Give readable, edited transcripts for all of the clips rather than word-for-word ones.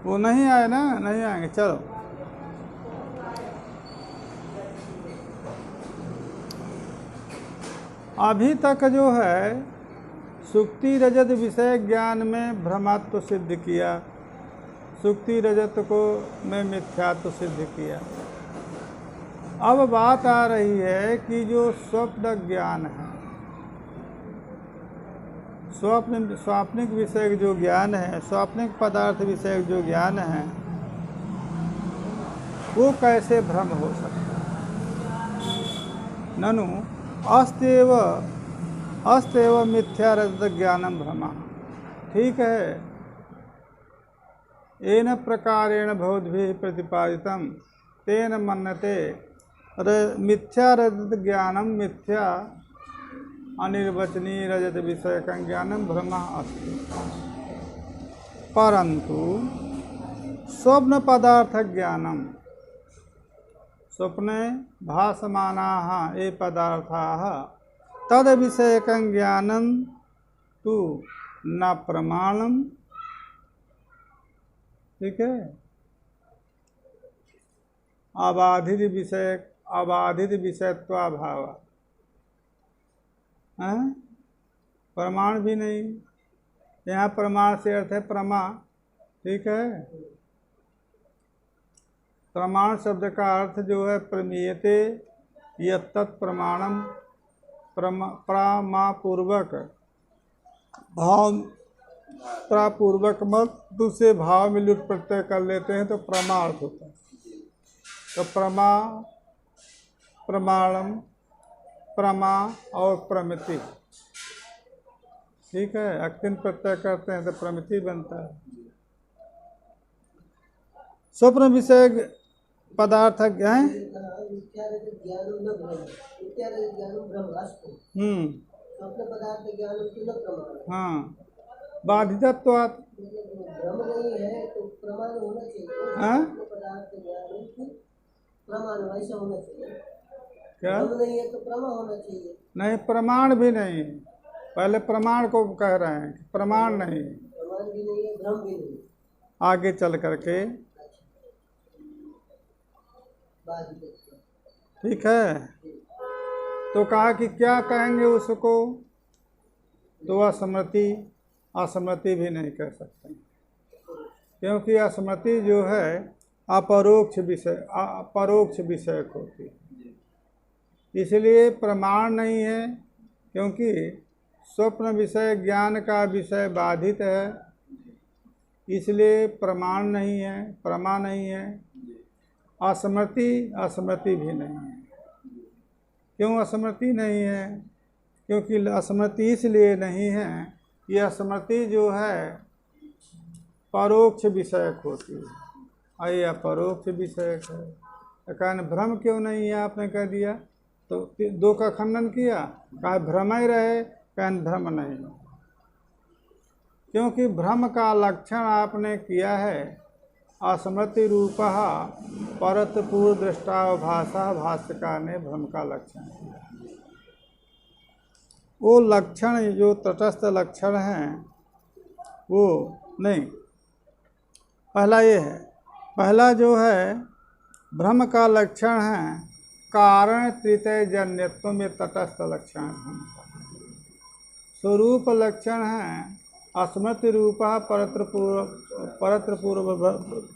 वो नहीं आए ना, नहीं आएंगे। चलो, अभी तक जो है सुक्ति रजत विषय ज्ञान में भ्रमात्व सिद्ध किया, सुक्ति रजत को में मिथ्यात्व सिद्ध किया। अब बात आ रही है कि जो स्वप्न ज्ञान है, स्वाप्निक विषय जो ज्ञान है, स्वाप्निक पदार्थ विषय जो ज्ञान है, वो कैसे भ्रम हो सकता है। ननु अस्तेव मिथ्या रजत ज्ञानम भ्रमा। ठीक है, येन प्रकारेण भवद्भिः प्रतिपादितं तेन मन्यते मिथ्या रजत ज्ञानम मिथ्या अनिर्वचनीय रजत विषयकं ज्ञानम भ्रमा अस्ति। परंतु स्वप्न पदार्थ ज्ञानम, स्वप्ने भासमानाः ये पदार्थाः तद विषयकं ज्ञानं तु न प्रमाणम। ठीक है, अबाधित विषयत्वाभाव, प्रमाण भी नहीं। यहाँ प्रमाण से अर्थ है प्रमा। ठीक है, प्रमाण शब्द का अर्थ जो है प्रमीयते यत्तत् प्रमाणम, प्रापूर्वक भाव, प्रापूर्वक मत दूसरे भाव में लुट प्रत्यय कर लेते हैं तो प्रमाण होता है। तो प्रमा, प्रमाणम, प्रमा और प्रमिति। ठीक है, अक्तिन प्रत्यय करते हैं तो प्रमिति बनता है। स्वप्न विषय पदार्थ ज्ञान, हाँ, बाधितत्वात्, क्या नहीं है तो प्रमा होना चाहिए। नहीं, प्रमाण भी नहीं। पहले प्रमाण को कह रहे हैं, प्रमाण नहीं, प्रमाण भी नहीं है, भ्रम भी नहीं। आगे चल करके ठीक है, तो कहा कि क्या कहेंगे उसको, तो असमृति भी नहीं कह सकते, क्योंकि असमृति जो है अपरोक्ष विषय होती है। इसलिए प्रमाण नहीं है, क्योंकि स्वप्न विषय ज्ञान का विषय बाधित है, इसलिए प्रमाण नहीं है, प्रमा नहीं है। असमृति भी नहीं है। क्यों असमृति नहीं है? क्योंकि असमृति इसलिए नहीं है, ये असमृति जो है परोक्ष विषयक होती है, और ये अपरोक्ष विषयक है। तो कहने भ्रम क्यों नहीं है, आपने कह दिया, तो दो का खंडन किया, कहा भ्रम ही रहे, कहने भ्रम नहीं, क्योंकि भ्रम का लक्षण आपने किया है असमृति रूपः परत पूर्व दृष्टावभाषा। भाष्यकार ने भ्रम का लक्षण किया। वो लक्षण जो तटस्थ लक्षण हैं वो नहीं, पहला ये है, पहला जो है भ्रम का लक्षण है कारण तृतीय जन्यत्व में तटस्थ लक्षण भ्रम का। स्वरूप लक्षण है अस्मृति रूपा परत्र पूर्व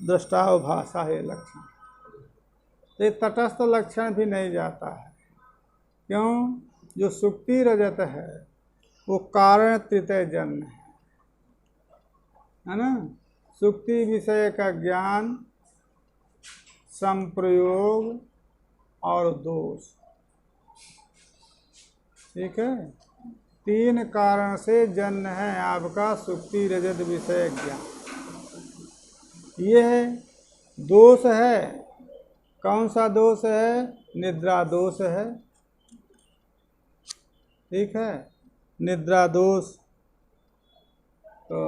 दृष्टावभाषा है लक्षण। ये तटस्थ लक्षण भी नहीं जाता है। क्यों? जो सुक्ति रजत है वो कारण तृतीय जन्य है ना। सुक्ति विषय का ज्ञान, संप्रयोग और दोष, ठीक है, तीन कारण से जन्य है आपका सुक्ति रजत विषय ज्ञान। ये दोष है, कौन सा दोष है? निद्रा दोष है, ठीक है, निद्रा दोष। तो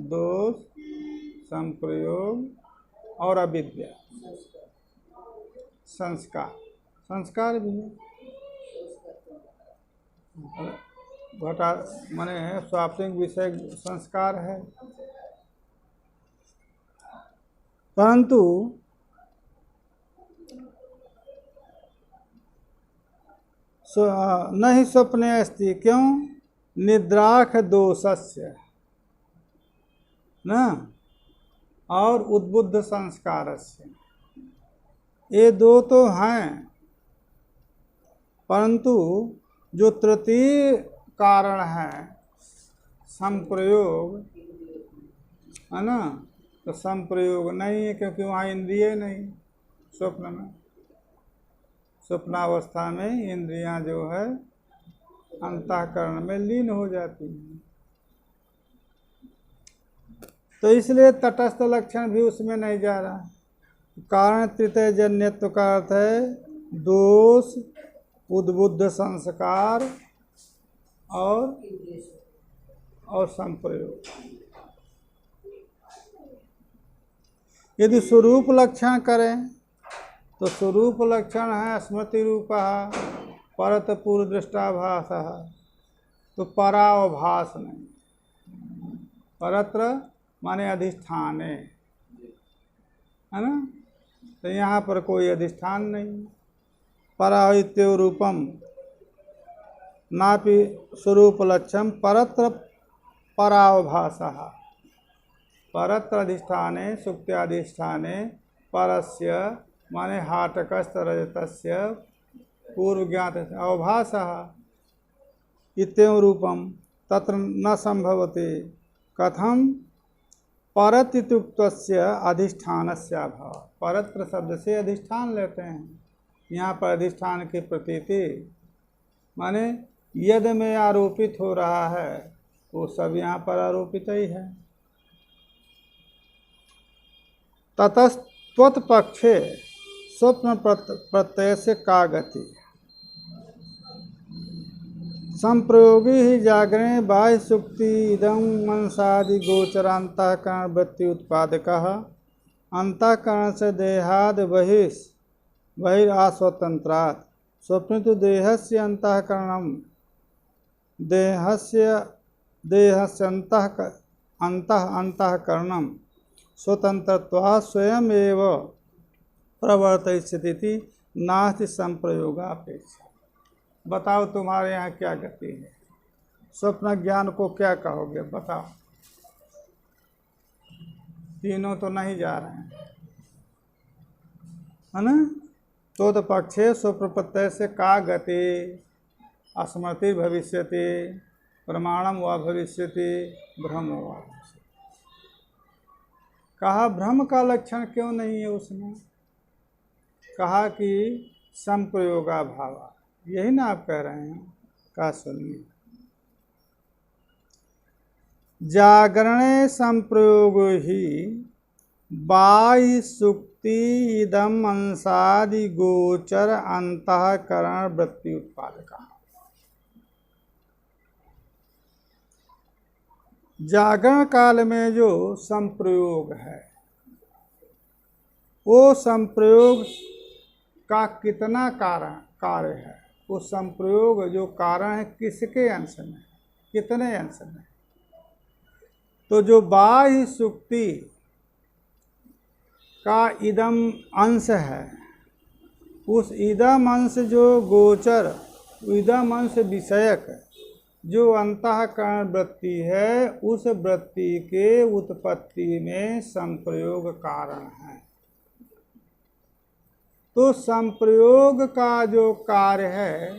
दोष, संप्रयोग और अविद्या, संस्कार भी है। घटा माने स्वाप्निक विषय संस्कार है। परंतु न ही स्वप्ने अस्ति, क्यों? निद्राख दोषस्य न और उद्बुद्ध संस्कारस्य, ये दो तो हैं, परंतु जो तृतीय कारण है संप्रयोग, है ना, तो संप्रयोग नहीं है, क्योंकि वहाँ इंद्रिय नहीं स्वप्न में। स्वप्नावस्था में इंद्रियां जो है अंतःकरण में लीन हो जाती हैं, तो इसलिए तटस्थ लक्षण भी उसमें नहीं जा रहा। कारण तृतीय जन्यत्व का अर्थ है दोष, उद्बुद्ध संस्कार और संप्रयोग। यदि स्वरूप लक्षण करें तो स्वरूप लक्षण है स्मृति रूपः परत पूर्व दृष्टाभासः, तो परावभास नहीं, परत्र माने अधिष्ठाने, है ना, तो यहाँ पर कोई अधिष्ठान नहीं। परावित्यो रूपम नापि स्वरूप लक्षण परत्र परावभासः, परत्र अधिष्ठाने सुक्त्याधिष्ठाने परस्य माने हाटकस्थ रजतस्य पूर्व ज्ञात अवभासः इत्येवं रूपम तत्र न संभवते। कथम? परत इत्युक्तस्य अधिष्ठानस्य अभाव, परत्र शब्द से अधिष्ठान लेते हैं। यहाँ पर अधिष्ठान की प्रतीति माने यद में आरोपित हो रहा है वो सब यहाँ पर आरोपित ही है। ततस्त्वत्पक्षे स्वप्न प्रत्यय से का गति? संप्रयोगी ही जागरण बाह्य सुक्ति इदं मनसादि गोचरांतःकरण वृत्ति उत्पादकः अंतःकरण से देहाद बहिरास्वतंत्रात् स्वप्न तो देहस्य अंतःकरणम देहस्य अंतःकरणम स्वतंत्रत्वात् स्वयं एव प्रवर्तयिष्यति नास्ति संप्रयोगापेक्षा। बताओ तुम्हारे यहाँ क्या गति है? स्वप्न ज्ञान को क्या कहोगे? बताओ। तीनों तो नहीं जा रहे हैं, है ना। तो पक्षे स्वप्न प्रत्यय से का गति? अस्मृति भविष्यति, प्रमाणम व भविष्यति, भ्रम व भविष्यति। कहा भ्रम का लक्षण क्यों नहीं है उसमें? कहा कि संप्रयोगाभाव, यही ना आप कह रहे हैं। का सुनिए, जागरणे संप्रयोग ही बाह्य सुक्ति इदम अंसादि गोचर अंतःकरण वृत्ति उत्पादक। जागरण काल में जो संप्रयोग है, वो संप्रयोग का कितना कार्य है? वो संप्रयोग जो कारण है किसके अंश में, कितने अंश में? तो जो बाह्य सुक्ति का इदम अंश है, उस इदम अंश जो गोचर, इदम अंश विषयक जो अंतःकरण वृत्ति है, उस वृत्ति के उत्पत्ति में संप्रयोग कारण है। तो संप्रयोग का जो कार्य है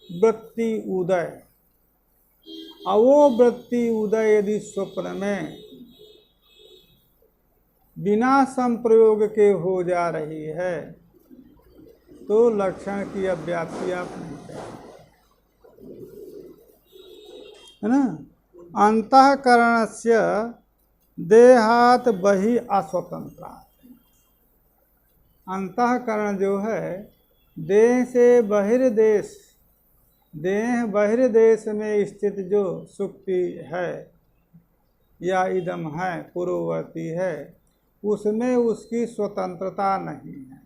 वृत्ति उदय, और वो वृत्ति उदय यदि स्वप्न में बिना संप्रयोग के हो जा रही है तो लक्षण की अव्याप्ति आप नहीं करें, है ना। अंतःकरणस्य देहात बहि अस्वतंत्रात्, अंतःकरण जो है देह से बहिर्देश, देह बहिर्देश में स्थित जो सुक्ति है या इदम है, पूर्ववर्ती है, उसमें उसकी स्वतंत्रता नहीं है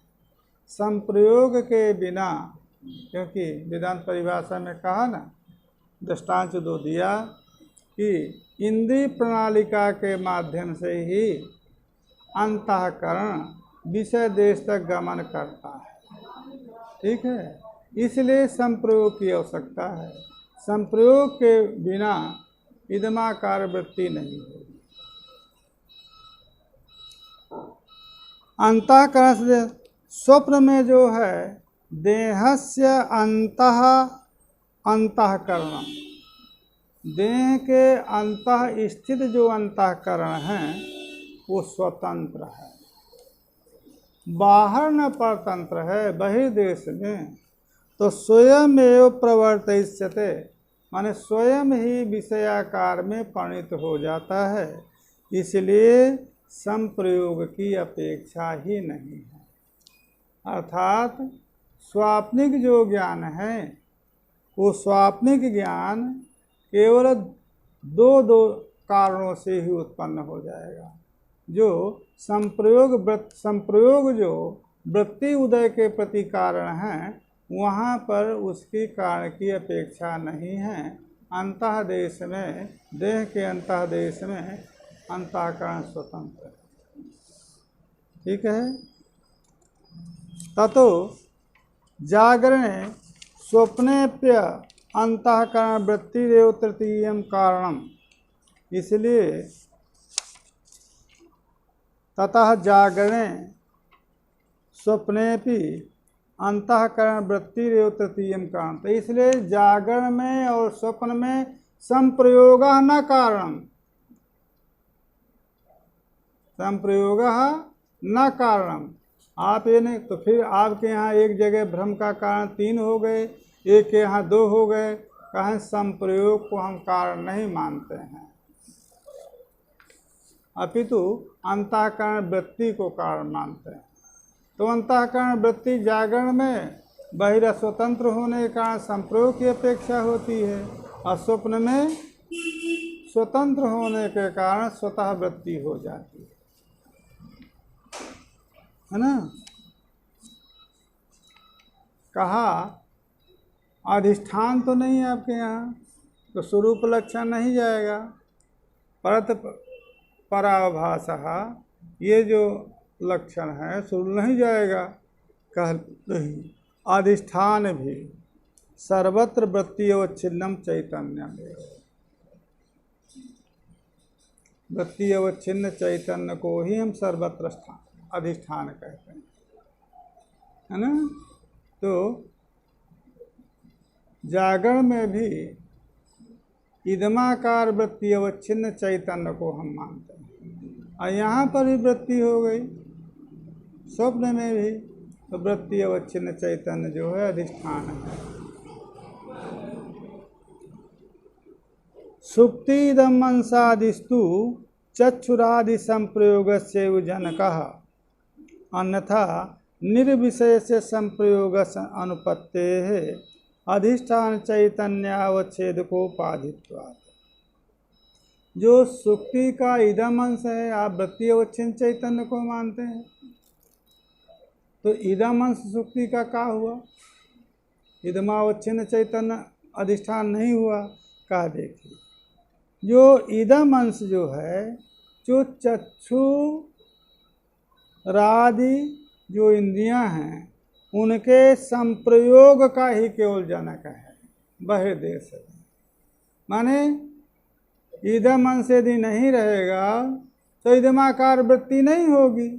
संप्रयोग के बिना। क्योंकि वेदांत परिभाषा में कहा ना, दृष्टांत दो दिया कि इंद्रिय प्रणालिका के माध्यम से ही अंतःकरण विषय देश तक गमन करता है। ठीक है, इसलिए संप्रयोग की आवश्यकता है। संप्रयोग के बिना इदमाकार वृत्ति नहीं होगी। अंतःकरण से स्वप्न में जो है देहस्य अंतःकरण, देह के अंतः स्थित जो अंतःकरण है वो स्वतंत्र है, बाहर न परतंत्र है, बहिर्देश में। तो स्वयं एव प्रवर्तिष्यते, माने स्वयं ही विषयाकार में परिणत हो जाता है, इसलिए संप्रयोग की अपेक्षा ही नहीं है। अर्थात स्वाप्निक जो ज्ञान है वो स्वाप्निक ज्ञान केवल दो कारणों से ही उत्पन्न हो जाएगा। जो संप्रयोग जो वृत्ति उदय के प्रति कारण है, वहाँ पर उसकी कारण की अपेक्षा नहीं है। अंतः देश में, देह के अंतः देश में अंतःकरण स्वतंत्र है। ठीक है, ततो जागरणे स्वप्नेप्य अंतःकरण वृत्तिरेव तृतीयं कारणम, इसलिए ततः जागरणे स्वप्नेपि अंतःकरण वृत्तिरेव तृतीयं कारणम, तो इसलिए जागरण में और स्वप्न में संप्रयोग न कारणम, संप्रयोग न कारणम। आप ये नहीं, तो फिर आपके यहाँ एक जगह भ्रम का कारण 3 हो गए, एक के यहाँ 2 हो गए। कहें संप्रयोग को हम कारण नहीं मानते हैं, अपितु अंतःकरण वृत्ति को कारण मानते हैं। तो अंतःकरण वृत्ति जागरण में बहिर स्वतंत्र होने के कारण संप्रयोग की अपेक्षा होती है, और स्वप्न में स्वतंत्र होने के कारण स्वतः वृत्ति हो जाती है ना। कहा अधिष्ठान तो नहीं है आपके यहाँ, तो स्वरूप लक्षण नहीं जाएगा। परत पराभासः, ये जो लक्षण है स्वरूप नहीं जाएगा। कह नहीं, अधिष्ठान भी सर्वत्र वृत्ति अवच्छिन्नम चैतन्यम, वृत्ति अवच्छिन्न चैतन्य को ही हम सर्वत्र अधिष्ठान कहते हैं, है ना। तो जागरण में भी इदमाकार वृत्ति अवच्छिन्न चैतन्य को हम मानते हैं, और यहाँ पर भी वृत्ति हो गई, स्वप्न में भी तो वृत्ति अवच्छिन्न चैतन्य जो है अधिष्ठान है। सुप्तिदम अंशादिस्तु चक्षुरादि संप्रयोगस्य जनकः, अन्यथा निर्विषय से संप्रयोग अनुपत्तेः अधिष्ठान चैतन्यावच्छेदकोपाधित्वात्। जो सुक्ति का इदम अंश है, आप वृत्ति अवच्छिन्न चैतन्य को मानते हैं, तो इदम अंश सुक्ति का क्या हुआ? इदमावच्छिन्न चैतन्य अधिष्ठान नहीं हुआ। कहा देखिए, जो इदम अंश जो है, जो चक्षु रादि जो इंद्रियां हैं उनके संप्रयोग का ही केवल जनक है, बहिर्देश है। माने इदम अंश यदि नहीं रहेगा तो इदमाकार वृत्ति नहीं होगी।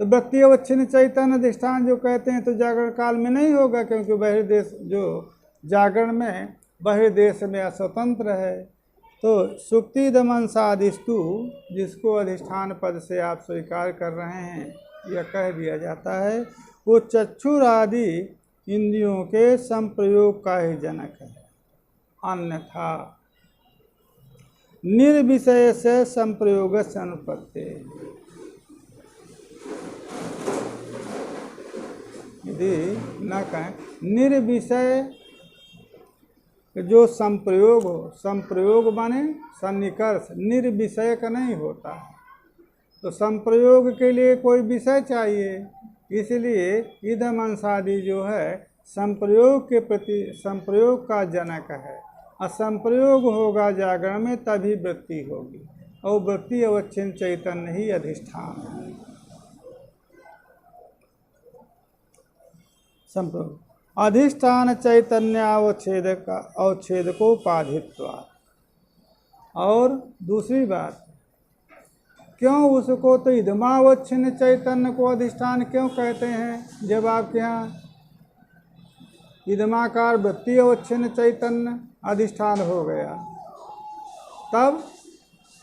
तो वृत्ति अवच्छिन्न चैतन्य अधिष्ठान जो कहते हैं तो जागरण काल में नहीं होगा, क्योंकि बहिर्देश जो जागरण में बहिर्देश में अस्वतंत्र है। तो सुक्ति दमनसादिस्तु, जिसको अधिष्ठान पद से आप स्वीकार कर रहे हैं, यह कह दिया जाता है, वो चक्षुरादि इंद्रियों के संप्रयोग का ही जनक है। अन्यथा निर्विषय से संप्रयोग से अनुपत्ति, यदि न कहें निर्विषय जो संप्रयोग हो, संप्रयोग माने सन्निकर्ष, निर्विषय का नहीं होता है। तो संप्रयोग के लिए कोई विषय चाहिए, इसलिए इदम अंशादि जो है संप्रयोग के प्रति संप्रयोग का जनक है। और संप्रयोग होगा जागरण में तभी वृत्ति होगी, और वृत्ति अवच्छिन्न चैतन्य ही अधिष्ठान है। संप्रयोग अधिष्ठान चैतन्य अवच्छेदकोपाधित्वा। और दूसरी बात, क्यों उसको तो इदमावच्छिन्न चैतन्य को अधिष्ठान क्यों कहते हैं? जब आपके यहाँ इदमाकार वृत्ति अवच्छिन्न चैतन्य अधिष्ठान हो गया, तब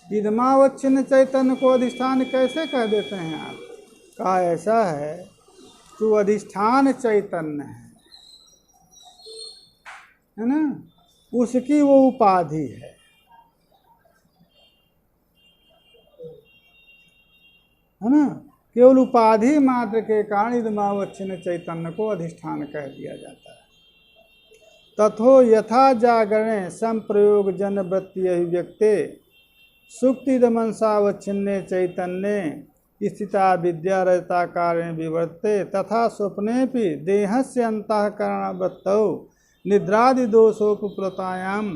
इदमावच्छिन्न चैतन्य को अधिष्ठान कैसे कह देते हैं आप? कहा ऐसा है, तो अधिष्ठान चैतन्य है ना, उसकी वो उपाधि है ना, केवल उपाधि मात्र के कारण इदमावच्छिन्न चैतन्य को अधिष्ठान कह दिया जाता है। तथो यथा जागरणे संप्रयोग जन वृत्ति अभिव्यक्ते सुक्तिदमंसावच्छिन्ने चैतन्ये स्थिता विद्या रजता कारण विवर्ते तथा स्वप्नेपि देहस्य अंतःकरण वृत्तौ निद्रादि दोषोपप्लुतायाम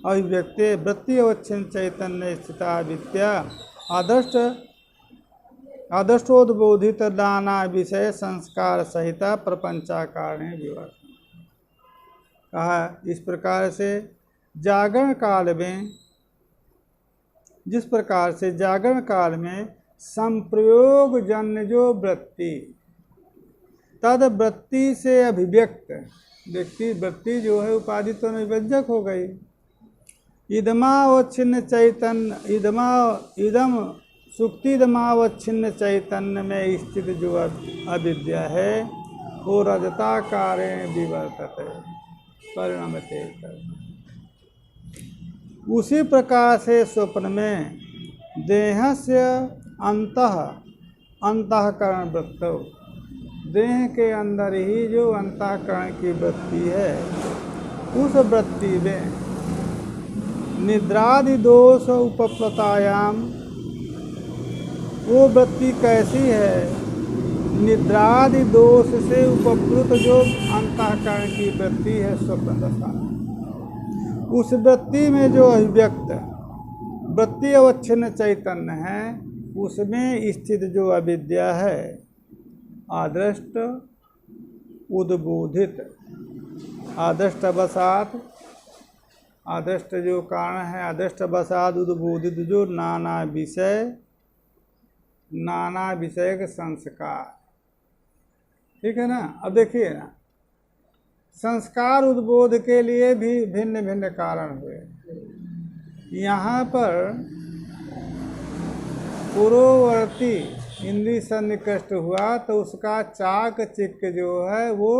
अभिव्यक्ते वृत्ति अवच्छिन्न चैतन्य स्थिता विद्या आदर्शोद्बोधित नाना विषय संस्कार सहित प्रपंचाकार विवर्त। कहा इस प्रकार से जागरण काल में, जिस प्रकार से जागरण काल में संप्रयोग जन्य जो वृत्ति, तद वृत्ति से अभिव्यक्त व्यक्ति, वृत्ति जो है उपाधि तो निव्यंजक हो गई। इदमावच्छिन्न चैतन्य इदम सुक्तिदमावच्छिन्न चैतन्य में स्थित जो अविद्या है वो रजताकारे विवर्तते परिणमते। उसी प्रकार से स्वप्न में देहस्य अंतःकरण वृत्तौ, देह के अंदर ही जो अंतःकरण की वृत्ति है, उस वृत्ति में निद्रादि दोष उपप्लुतायाम, वो वृत्ति कैसी है? निद्रादि दोष से उपप्लुत जो अंतःकरण की वृत्ति है स्वप्न दशा, उस वृत्ति में जो अभिव्यक्त वृत्ति अवच्छिन्न चैतन्य है, उसमें स्थित जो अविद्या है आदृष्ट उद्बोधित, आदृष्ट वसात, आदृष्ट जो कारण है आदृष्ट वसात उद्बोधित जो नाना विषय के संस्कार, ठीक है ना। अब देखिए ना, संस्कार उद्बोध के लिए भी भिन्न भिन्न कारण हुए। यहाँ पर पूर्ववर्ती इंद्रिय सन्निकृष्ट हुआ तो उसका चाक चित्त जो है वो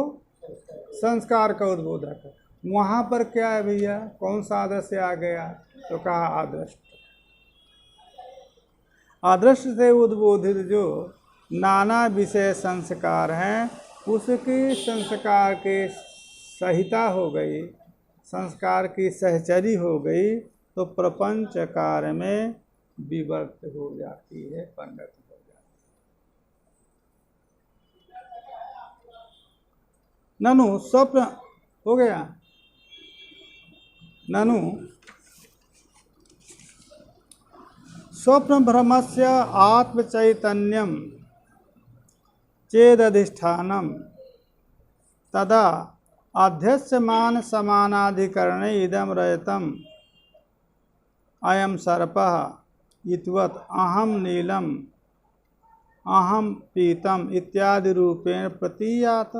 संस्कार का उद्बोधक है। वहाँ पर क्या है भैया, कौन सा आदर्श से आ गया? तो कहा आदृष्ट। आदृष्ट से उद्बोधित जो नाना विषय संस्कार हैं, उसकी संस्कार के सहिता हो गई, संस्कार की सहचरी हो गई, तो प्रपंच कार्य में विवर्त हो जाती है, परिणत हो जाती है। ननु स्वप्न हो गया, ननु स्वप्न भ्रमस्य आत्मचैतन्यम चेदधिष्ठानम तदा अध्यस्यमान समानाधिकरण इदम रजतम अयम सर्पः इत्वत् अहम नीलम अहम पीतम इत्यादि रूपेण प्रतीयात।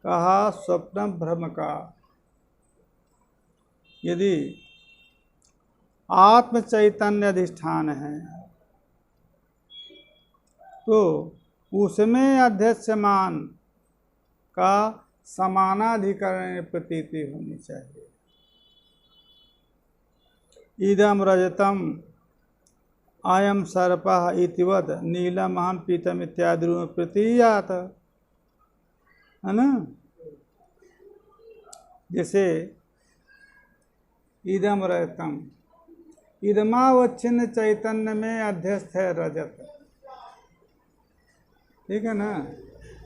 कहा स्वप्न भ्रम का यदि आत्म चैतन्य अधिष्ठान है तो उसमें अध्यस्यमान का समानाधिकरण प्रतीति होनी चाहिए। इदम रजतम अयम सर्पः इतिवत् नीलम अहम पीतम इत्यादि रूप प्रतीयात, है ना। जैसे इदम रजतम, इदमावच्छिन्न चैतन्य में अध्यस्त है रजत, ठीक है ना।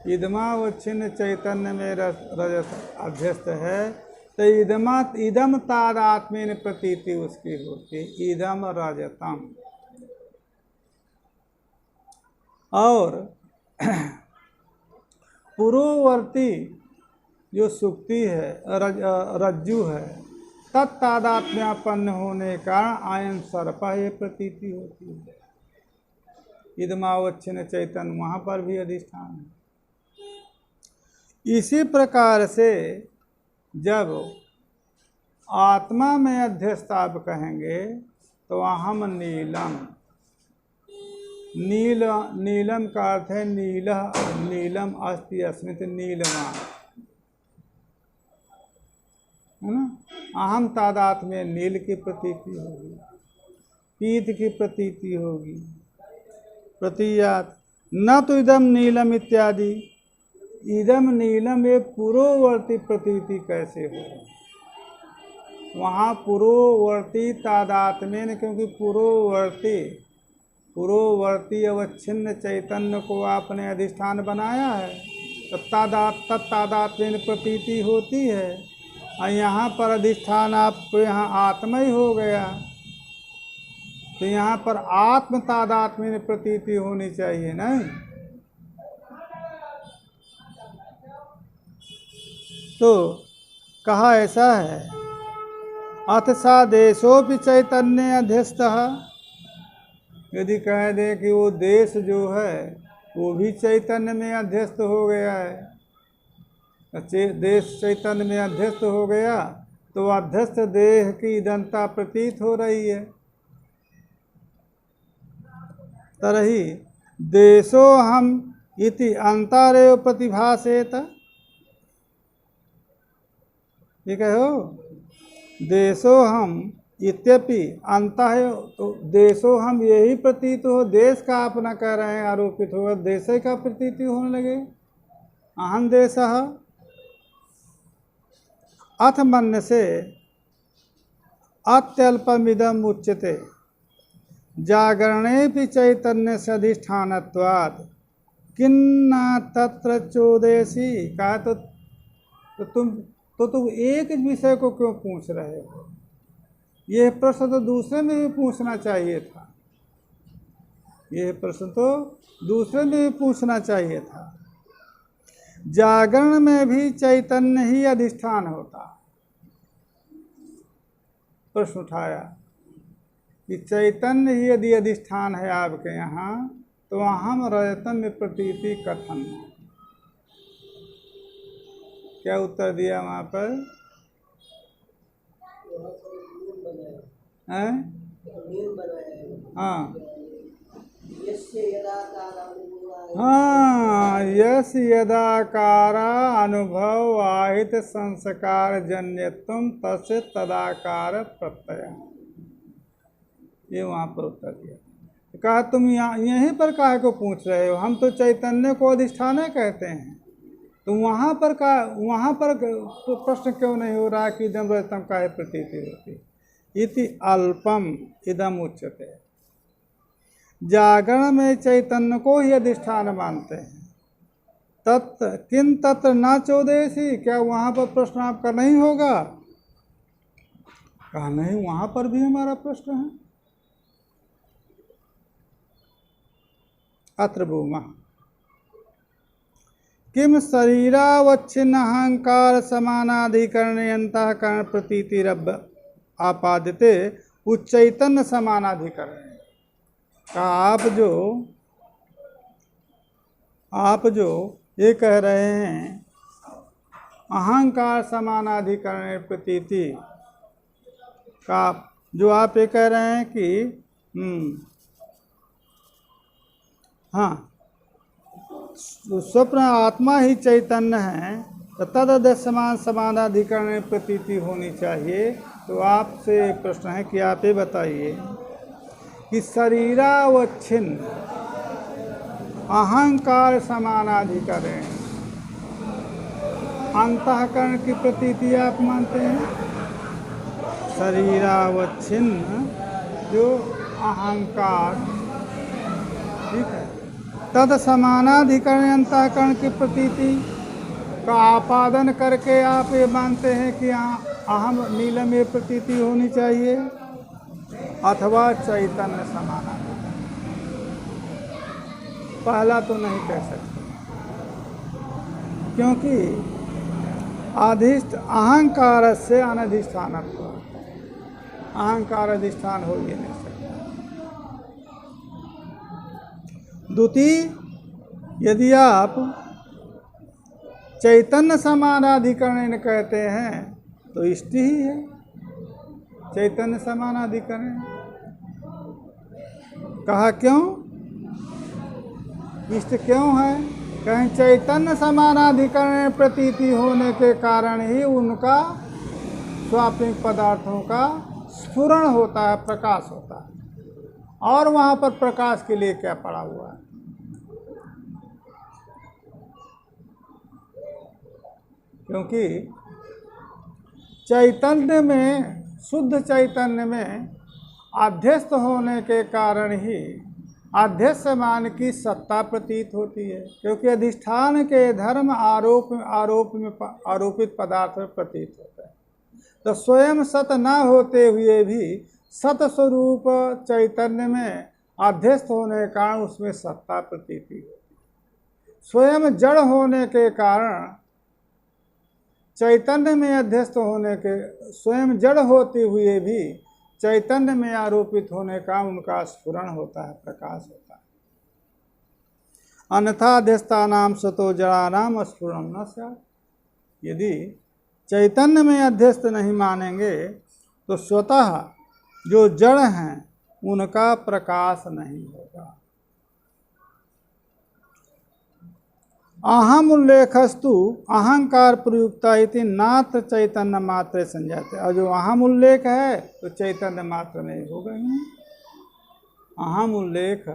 इदमावच्छिन्न चैतन्य में रजत अध्यस्त है, तो इदम तादात्म्येन प्रतीति उसकी होती, इदम रजतम। और पूर्ववर्ती जो सुक्ति है, रज्जु है, तत्तादात्म्यापन्न होने के कारण आयन सर्प ये प्रतीति होती है। इदमावच्छिन्न चैतन्य वहाँ पर भी अधिष्ठान है। इसी प्रकार से जब आत्मा में अध्यस्त आप कहेंगे तो अहम नीलम, नीलम का अर्थ है नीलम अस्ति अस्मित नीलमा, है ना। अहम तादात में नील की प्रतीति होगी, पीत की प्रतीति होगी, प्रतीयात न तो इदम नीलम इत्यादि। इदम नीलम ये पूर्ववर्ती प्रतीति कैसे हो, वहाँ पूर्ववर्ती तादात्म्येन, क्योंकि पूर्ववर्ती अवच्छिन्न चैतन्य को आपने अधिष्ठान बनाया है, तत्तादात्म्येन प्रतीति होती है। और यहाँ पर अधिष्ठान आपको यहाँ आत्मा ही हो गया, तो यहाँ पर आत्म तादात्म्येन प्रतीति होनी चाहिए, नहीं। तो कहा ऐसा है, अथ सा देशोपि चैतन्य अध्यस्तः। यदि कह दे कि वो देश जो है वो भी चैतन्य में अध्यस्त हो गया है, देश चैतन्य में अध्यस्त हो गया तो अध्यस्त देह की इदंता प्रतीत हो रही है। तरही देशो हम इति अंतरेव प्रतिभासेत। ठीक है हो, देशो हम इत्यपि अंत है, तो देशो हम यही प्रतीत हो, देश का अपना कह रहे हैं आरोपित होगा, देश का प्रतीति होने लगे। अहम देशः अथ मन्य से अत्यल्पमिदम उच्यते जागरणे भी चैतन्य से अधिष्ठानत्वात् किन्ना तत्र चोदेसी। कहा तो तुम एक विषय को क्यों पूछ रहे हो, यह प्रश्न तो दूसरे में भी पूछना चाहिए था, यह प्रश्न तो दूसरे में भी पूछना चाहिए था। जागरण में भी चैतन्य ही अधिष्ठान होता। प्रश्न उठाया कि चैतन्य ही यदि अधिष्ठान है आपके यहाँ, तो अहम रजतम में प्रतीति कथन। क्या उत्तर दिया वहाँ पर? हैं? हाँ हाँ, यस यदाकारा अनुभव आहित संस्कार जन्यत्वम तस्य तदाकार प्रत्यय। ये वहाँ पर उत्तर दिया। कहा तुम यहाँ यहीं पर काहे को पूछ रहे हो, हम तो चैतन्य को अधिष्ठान कहते हैं, तो वहाँ पर प्रश्न क्यों नहीं हो रहा कि इदम रजतम काहे प्रतीति होती। इति अल्पम इदम उच्यते। जागरण में चैतन्य को ही अधिष्ठान मानते हैं। किन तत्र न चौदेसी, क्या वहाँ पर प्रश्न आपका नहीं होगा? कहा नहीं, वहाँ पर भी हमारा प्रश्न है। अत्र भूमा किम शरीरावच्छिन्न अहंकार समानाधिकरण अंतःकरण प्रतीतिरब आपादिते उच्चैतन्य समानाधिकरण। का आप जो ये कह रहे हैं अहंकार समानाधिकरण प्रतीति का, जो आप ये कह रहे हैं कि हाँ स्वप्न आत्मा ही चैतन्य है, तो तद समानाधिकरण प्रतीति होनी चाहिए। तो आपसे प्रश्न है कि आप ये बताइए कि शरीरावच्छिन्न अहंकार समानाधिकरण अंतःकरण की प्रतीति आप मानते हैं? शरीरावच्छिन्न जो अहंकार, ठीक है, तद समानाधिकरण अंतःकरण की प्रतीति, का आपादन करके आप ये मानते हैं कि अहम नीलम ये प्रतीति होनी चाहिए, अथवा चैतन्य समानाधिकरण। पहला तो नहीं कह सकते, क्योंकि अहंकार से अनधिष्ठानत्व, अहंकार अधिष्ठान हो ही नहीं सकता। द्वितीय, यदि आप चैतन्य समानाधिकरण कहते हैं तो इष्ट ही है। चैतन्य समानाधिकरण कहा क्यों? इष्ट क्यों है? कहीं चैतन्य समानाधिकरण प्रतीति होने के कारण ही उनका स्वाप्निक पदार्थों का स्फुरण होता है, प्रकाश होता है। और वहाँ पर प्रकाश के लिए क्या पड़ा हुआ है? क्योंकि चैतन्य में, शुद्ध चैतन्य में अध्यस्त होने के कारण ही अध्यस्त मान की सत्ता प्रतीत होती है। क्योंकि अधिष्ठान के धर्म आरोपित पदार्थ में प्रतीत होता है। तो स्वयं सत न होते हुए भी सत स्वरूप चैतन्य में अध्यस्त होने के कारण उसमें सत्ता प्रतीति होती है। स्वयं जड़ होने के कारण चैतन्य में अध्यस्त होने के, स्वयं जड़ होते हुए भी चैतन्य में आरोपित होने का उनका स्फुरण होता है, प्रकाश होता है। अन्यथा अध्यस्तानाम सतो जड़ानाम स्फुरम न स्यात्। यदि चैतन्य में अध्यस्त नहीं मानेंगे तो स्वतः जो जड़ हैं उनका प्रकाश नहीं होगा। अहम उल्लेखस्तु अहंकार प्रयुक्ता इति नात्र चैतन्य मात्र संजाते। और जो अहम उल्लेख है तो चैतन्य मात्र में होगा ही। अहम उल्लेख,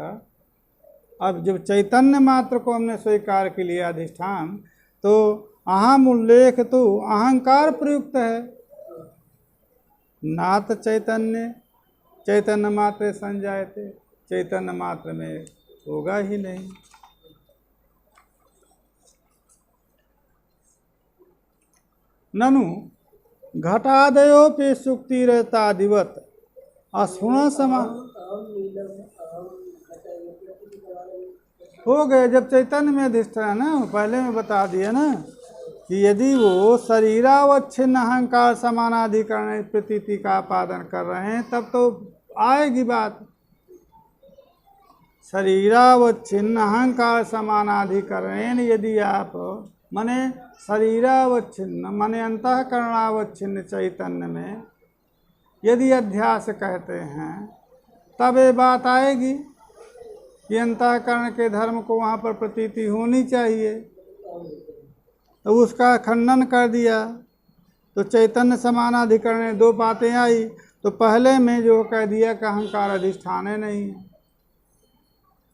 अब जब चैतन्य मात्र को हमने स्वीकार के लिए अधिष्ठान, तो अहम उल्लेख तो अहंकार प्रयुक्त है, नात चैतन्य चैतन्य मात्र संजायते, चैतन्य मात्र में होगा ही नहीं। ननु घटादयोपि सुक्तिरतादिवत अस्फुरण समा हो गए। जब चैतन्य में अधिष्ठान है, पहले में बता दिया ना कि यदि वो शरीरावच्छिन्न अहंकार समानाधिकरण प्रतीति का आपादन कर रहे हैं तब तो आएगी बात। शरीरावच्छिन्न अहंकार समानाधिकरण यदि आप माने शरीरावच्छिन्न माने अंतःकरणावच्छिन्न चैतन्य में यदि अध्यास कहते हैं तब ये बात आएगी कि अंतःकरण के धर्म को वहाँ पर प्रतीति होनी चाहिए। तो उसका खंडन कर दिया तो चैतन्य समानाधिकरण दो बातें आई। तो पहले में जो कह दिया कि अहंकार अधिष्ठान नहीं है।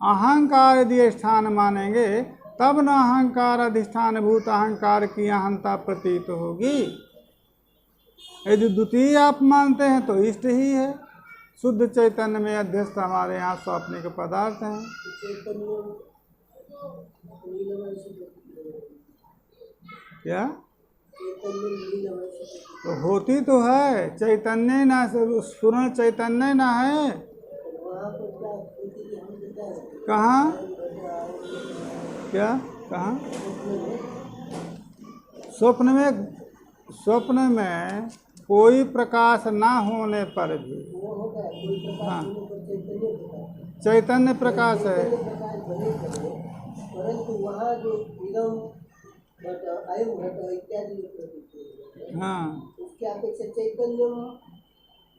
अहंकार यदि अधिष्ठान मानेंगे तब न अहंकार अधिष्ठान भूत अहंकार की अहंता प्रतीत होगी। यदि द्वितीय आप मानते हैं तो इष्ट ही है। शुद्ध चैतन्य में अध्यस्त हमारे यहाँ स्वाप्निक पदार्थ हैं। क्या तो होती तो है चैतन्य ना, स्फुरण चैतन्य ना है। कहाँ क्या कहाँ? स्वप्न में कोई प्रकाश ना होने पर भी हाँ चैतन्य प्रकाश है। परंतु वहाँ जो आयु घट इत्यादि हाँ उसके अपेक्षा चैतन्य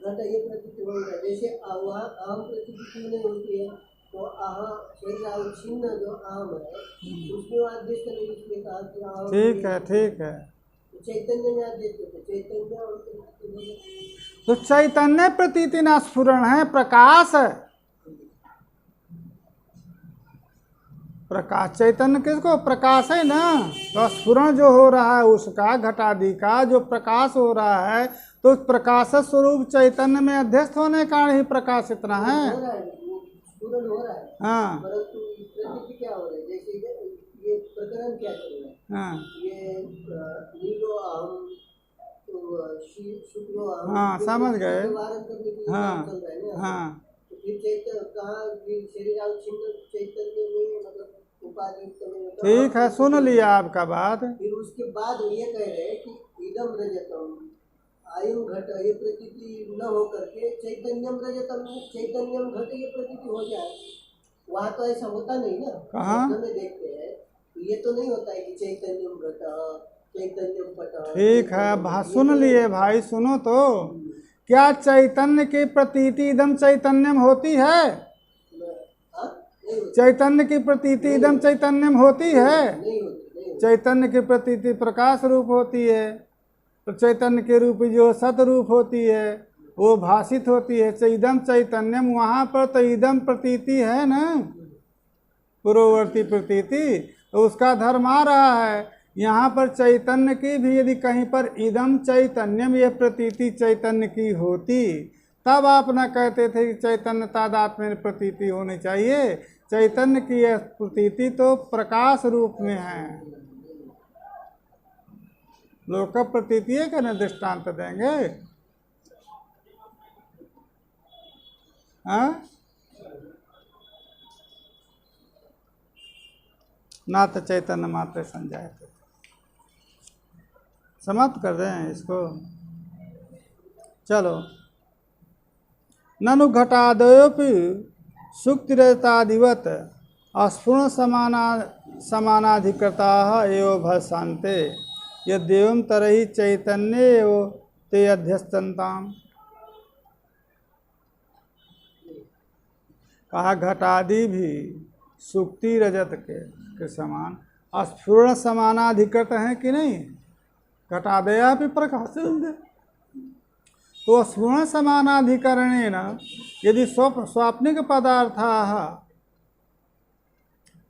घट ये प्रतीत होगा। जैसे वहाँ अहम प्रतीति नहीं होती है तो शरीरावच्छिन्न जो अहम है उसमें आदेश नहीं, इसलिए कहा कि अहम। ठीक है चैतन्य में आदेश चैतन्य और तो चैतन्य प्रतीति ना स्फुरण है, प्रकाश है। प्रकाश चैतन्य किसको? प्रकाश है ना। तो स्फुरण जो हो रहा है उसका घटादि का जो प्रकाश हो रहा है तो प्रकाश स्वरूप चैतन्य में अध्यस्त होने का ही प्रकाश इतना है। हो रहा है हाँ परंतु प्रतीति क्या हो रहा है? जैसे ये प्रकरण क्या चल रहा है? हाँ ये नीलो अहम तो शुक्लो अहम, हाँ, ये समझ गए। निवारण करने के लिए हाँ काम चल रहा है ना। हाँ, तो फिर चैतन्य कहाँ ये शरीर अवच्छिन्न चैतन्य में मतलब उपाधि में ठीक है, सुन लिया आपका बात। फिर उसके बाद वो ये कह रहे हैं कि इदम रजतम आयु घट ये प्रतीति न हो करके चैतन्यम रजतम चैतन्यम घट ये प्रतीति हो जाए। वहाँ तो ऐसा होता नहीं ना। कहाँ? शब्द में देखते हैं तो ये तो नहीं होता है कि चैतन्यम घट चैतन्यम पट। ठीक है सुन लिए भाई, सुनो तो। क्या चैतन्य की प्रतीति इदम चैतन्यम होती है? चैतन्य की प्रतीति इदम चैतन्यम होती है? नहीं होती। चैतन्य की प्रतीति प्रकाश रूप होती है। तो चैतन्य के रूप जो सत रूप होती है वो भाषित होती है। इदम चैतन्यम, वहाँ पर तो इदम प्रतीति है ना, पूर्ववर्ती प्रतीति, तो उसका धर्म आ रहा है। यहाँ पर चैतन्य की भी यदि कहीं पर इदम चैतन्यम ये प्रतीति चैतन्य की होती तब आप न कहते थे कि चैतन्य तादात्म्य प्रतीति होनी चाहिए। चैतन्य की यह प्रतीति तो प्रकाश रूप में है। लोक प्रतीति है का दृष्टांत देंगे? हाँ, ना तो चैतन्य मात्र संजायते। समाप्त कर दें इसको। चलो, ननु घटादयोपि सुक्तिरतादिवत अस्फुरण समानाधिकृता एवं भसान्ते यद्येवं तरहि चैतन्य एव ते अध्यस्तन्ताम। कहा घटादि भी सुक्ति रजत के समान स्फुरण समानाधिकृत हैं कि नहीं? घटादया भी प्रकाश। तो स्फुरण समानाधिकरणेन यदि स्वाप्निक पदार्थाः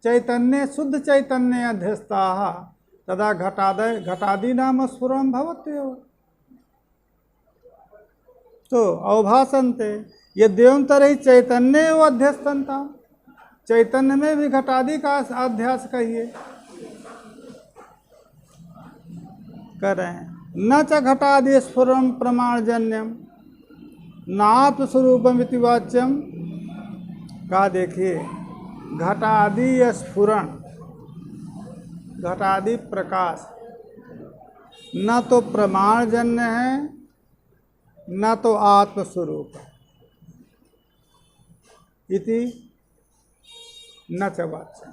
चैतन्य शुद्ध चैतन्य अध्यस्ताः तदा घटादि नाम स्फुरणं भवत्येव। तो अवभासन्ते यद्येवं तरहि चैतन्य एव अध्यस्तन्ताम्। चैतन्य में भी घटादि का अध्यास कहिए कर रहे हैं। न च घटादि स्फुरम प्रमाणजन्यम नात्मस्वरूपम इति वाच्यम। का देखिए, घटादि स्फुरण, घटादि प्रकाश न तो प्रमाणजन्य है न तो आत्मस्वरूप है। इति न च वाच्यम।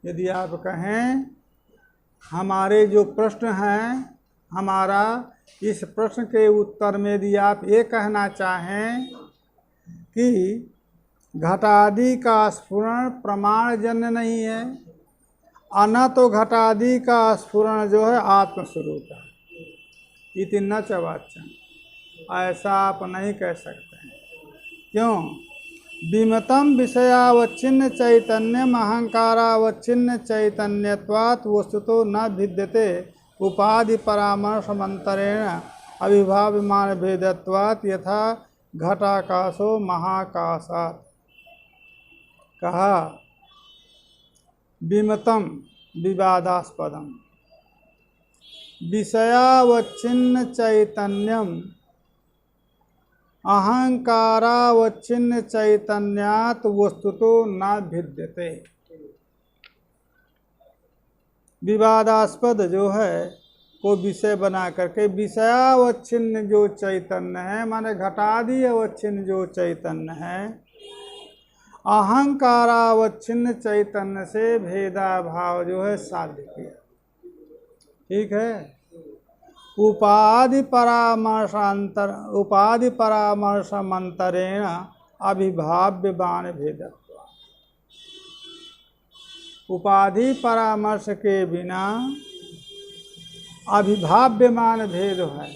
यदि आप कहें हमारे जो प्रश्न हैं, हमारा इस प्रश्न के उत्तर में यदि आप ये कहना चाहें कि घटादि का स्फुरण प्रमाणजन्य नहीं है और न तो घटादि का स्फुरण जो है आत्मस्वरूप है, इति न च वाच्यम, ऐसा आप नहीं कह सकते हैं। क्यों? विमतम विषयावच्छिन्न चैतन्यम अहंकारावच्छिन्न चैतन्यत्वात् वस्तुतो न भिद्यते उपाधि परामर्शमंतरेण अविभाव्यमान भेदत्वात् यथा घटाकाशो महाकाशात्। कहा विमतम विवादास्पदम विषयावच्छिन्न चैतन्यम अहंकारावच्छिन्न चैतन्यात् वस्तुतो न भिद्यते। विवादास्पद जो है को विषय बना करके विषयावच्छिन्न जो चैतन्य है, माने घटादि अवच्छिन्न जो चैतन्य है, अहंकारावच्छिन्न चैतन्य से भेदाभाव जो है साध्य किया। ठीक है। उपाधि परामर्शमंतरेण अभिभाव्यमान भेदत्व। उपाधि परामर्श के बिना अभिभाव्यमान भेद है।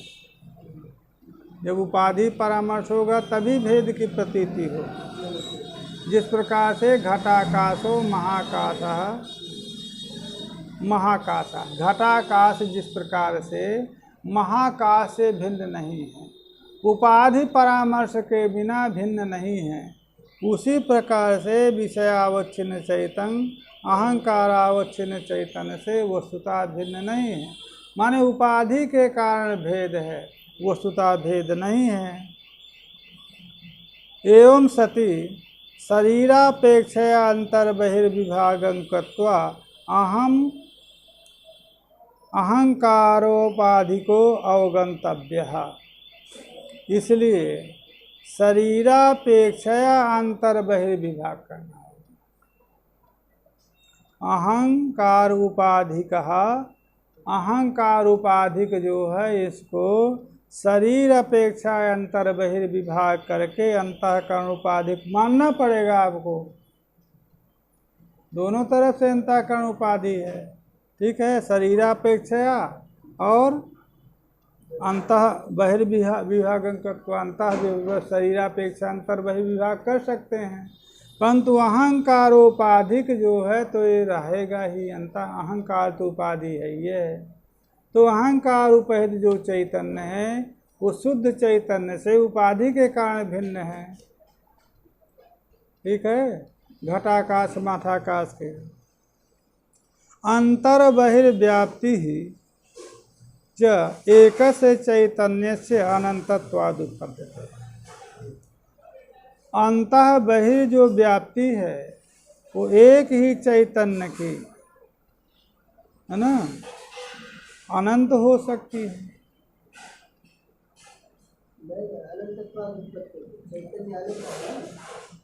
जब उपाधि परामर्श होगा तभी भेद की प्रतीति हो। जिस प्रकार से घटाकाशो महाकाशा, घटाकाश जिस प्रकार से महाकाश से भिन्न नहीं है, उपाधि परामर्श के बिना भिन्न नहीं है, उसी प्रकार से विषयावच्छिन्न चैतन्य अहंकारावच्छिन्न चैतन्य से वस्तुतः भिन्न नहीं है। माने उपाधि के कारण भेद है, वस्तुतः भेद नहीं है। एवं सति शरीरापेक्षया अंतर्बहिर्विभागं कृत्वा अहंकारोपाधिको अवगंतव्यः। इसलिए शरीरापेक्षया अंतर्बहिर्विभाग करना होगा। अहंकार उपाधिक, अहंकार उपाधिक जो है इसको शरीर अपेक्षा अंतर्बहिर्विभाग करके अंतःकरण उपाधिक मानना पड़ेगा आपको। दोनों तरफ से अंतःकरण उपाधि है, ठीक है। शरीरापेक्षया और अंतः बहिर्विभागं कृत्वा, अंतः शरीरापेक्षा अंतर बहिर्विभाग कर सकते हैं, परंतु अहंकारोपाधिक जो है तो ये रहेगा ही। अहंकार तो उपाधि है ये। तो अहंकार उपहित जो चैतन्य है वो शुद्ध चैतन्य से उपाधि के कारण भिन्न है, ठीक है। घटाकाश माठाकाश के अंतर बहिर्व्याप्ति ही च एकस्य चैतन्यस्य अनंतत्वाद उत्पद्यते। अंतः बहिर् जो व्याप्ति है वो एक ही चैतन्य की, है ना, अनंत हो सकती है।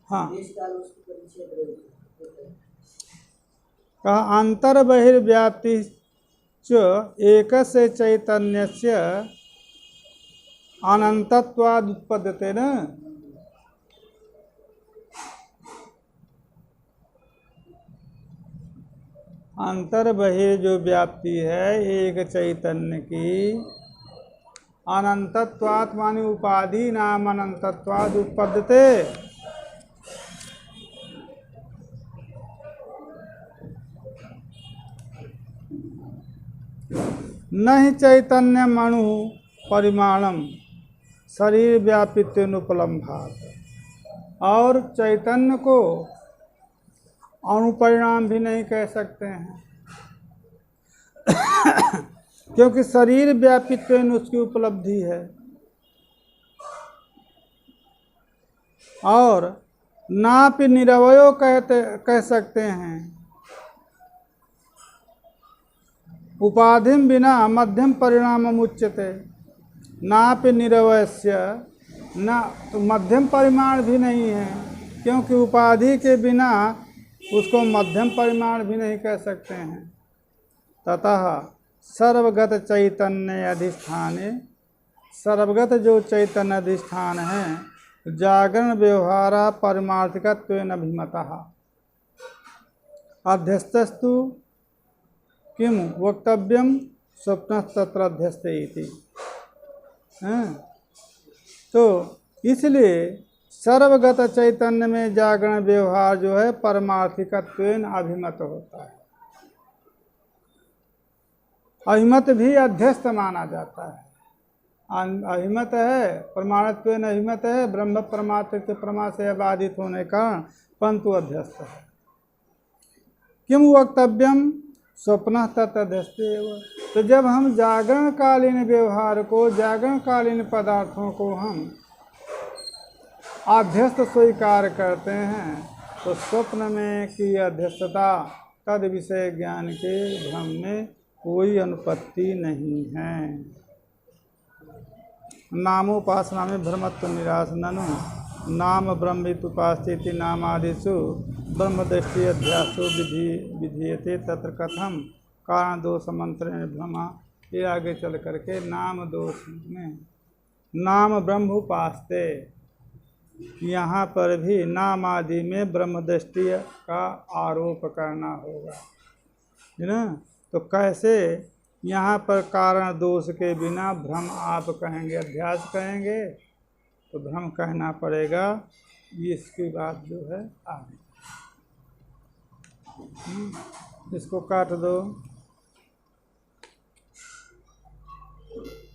हाँ, कहा अंतर बहिर्व्याप्ति च एकस्य चैतन्यस्य अनंतत्वाद उत्पद्यते न। अंतर बहिर् जो व्याप्ति है एक चैतन्य की, अनंतत्वात् माने उपाधि नाम अनंतत्वाद उत्पद्यते। नहीं चैतन्य मणु परिमाणम शरीर व्यापित्वेनुपलम्भात्। और चैतन्य को अणुपरिणाम भी नहीं कह सकते हैं क्योंकि शरीर व्यापित्वेन उसकी उपलब्धि है। और नापि निरवयो कह सकते हैं। उपाधिम बिना मध्यम परिणामम उच्यते। नापि निरवयस्य, ना तो मध्यम परिमाण भी नहीं है, क्योंकि उपाधि के बिना उसको मध्यम परिमाण भी नहीं कह सकते हैं। ततः सर्वगत चैतन्य अधिष्ठाने, सर्वगत जो चैतन्य अधिष्ठान है, जागरण व्यवहारा पारमार्थिकत्वेन अभिमतः। अध्यस्तस्तु किम वक्तव्यम स्वप्नस्तत्र अध्यस्ते इति। तो इसलिए सर्वगत चैतन्य में जागरण व्यवहार जो है परमार्थिकत्वेन अभिमत होता है। अभिमत भी अध्यस्त माना जाता है। अभिमत है, प्रमाणत्वेन अभिमत है, ब्रह्म परमार्थ के प्रमा से बाधित होने का, परंतु अध्यस्त है। किम वक्तव्यम स्वप्न तदस्ते। तो जब हम जागरण कालीन व्यवहार को, जागरण कालीन पदार्थों को हम अध्यस्त स्वीकार करते हैं, तो स्वप्न में की अध्यस्तता तद विषय ज्ञान के भ्रम में कोई अनुपत्ति नहीं है। नामोपासना में भ्रमत्व निराश ननु नाम ब्रह्मितुपास्ति नामादिषु ब्रह्मदृष्टि अध्यासो विधीयते तत्र कथम कारण दोष मंत्रेण भ्रमा। ये आगे चल करके नाम दोष में नाम ब्रह्म उपास्ते, यहाँ पर भी नाम आदि में ब्रह्मदृष्टि का आरोप करना होगा, है ना। तो कैसे यहाँ पर कारण दोष के बिना भ्रम आप कहेंगे, अध्यास कहेंगे, तो भ्रम कहना पड़ेगा। इसकी बात जो है आगे, इसको काट दो।